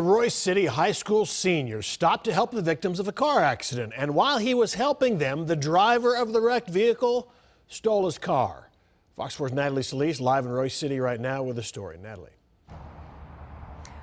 Royse City High School senior stopped to help the victims of a car accident. And while he was helping them, the driver of the wrecked vehicle stole his car. Fox 4's Natalie Solis live in Royse City right now with the story. Natalie.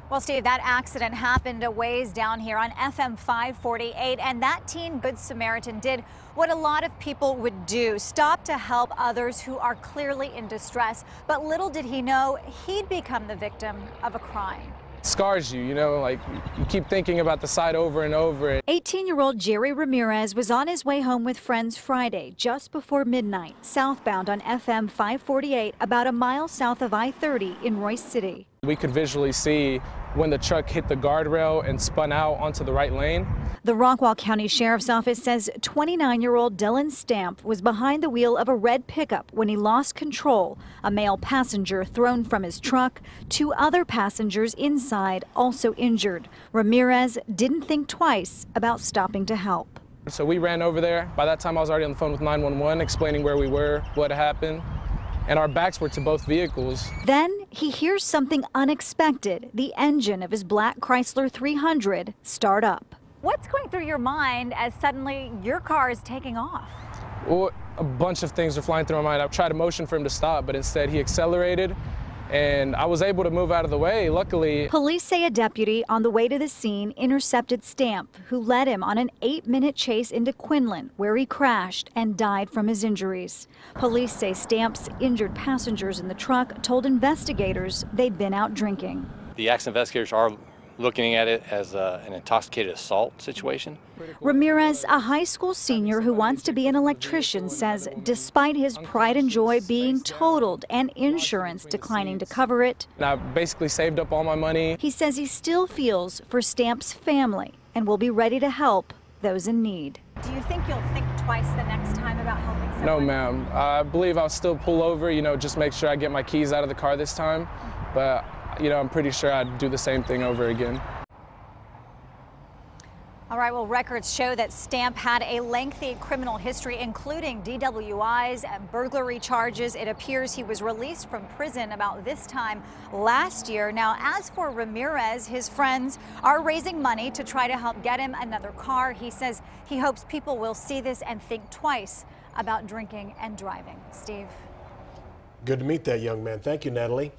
Well, Steve, that accident happened a ways down here on FM 548, and that teen Good Samaritan did what a lot of people would do, stop to help others who are clearly in distress. But little did he know he'd become the victim of a crime. Scars you, like you keep thinking about the side over and over. 18-year-old Jerry Ramirez was on his way home with friends Friday, just before midnight, southbound on FM 548, about a mile south of I-30 in Royse City. We could visually see when the truck hit the guardrail and spun out onto the right lane. The Rockwall County Sheriff's Office says 29-year-old Dylan Stamp was behind the wheel of a red pickup when he lost control. A male passenger thrown from his truck, 2 other passengers inside also injured. Ramirez didn't think twice about stopping to help. So we ran over there. By that time I was already on the phone with 911 explaining where we were, what happened. And our backs were to both vehicles. Then he hears something unexpected. The engine of his black Chrysler 300 start up. What's going through your mind as suddenly your car is taking off? Well, a bunch of things were flying through my mind. I tried to motion for him to stop, but instead he accelerated and I was able to move out of the way, luckily. Police say a deputy on the way to the scene intercepted Stamp, who led him on an 8-minute chase into Quinlan, where he crashed and died from his injuries. Police say Stamp's injured passengers in the truck told investigators they'd been out drinking. The accident investigators are looking at it as an intoxicated assault situation. Ramirez, a high school senior who wants to be an electrician, says despite his pride and joy being totaled and insurance declining to cover it, And I basically saved up all my money. He says he still feels for Stamp's family and will be ready to help those in need. Do you think you'll think twice the next time about helping someone? No, ma'am. I believe I'll still pull over, just make sure I get my keys out of the car this time. But I'm pretty sure I'd do the same thing over again. All right, well, records show that Stamp had a lengthy criminal history, including DWIs and burglary charges. It appears he was released from prison about this time last year. Now, as for Ramirez, his friends are raising money to try to help get him another car. He says he hopes people will see this and think twice about drinking and driving. Steve. Good to meet that young man. Thank you, Natalie.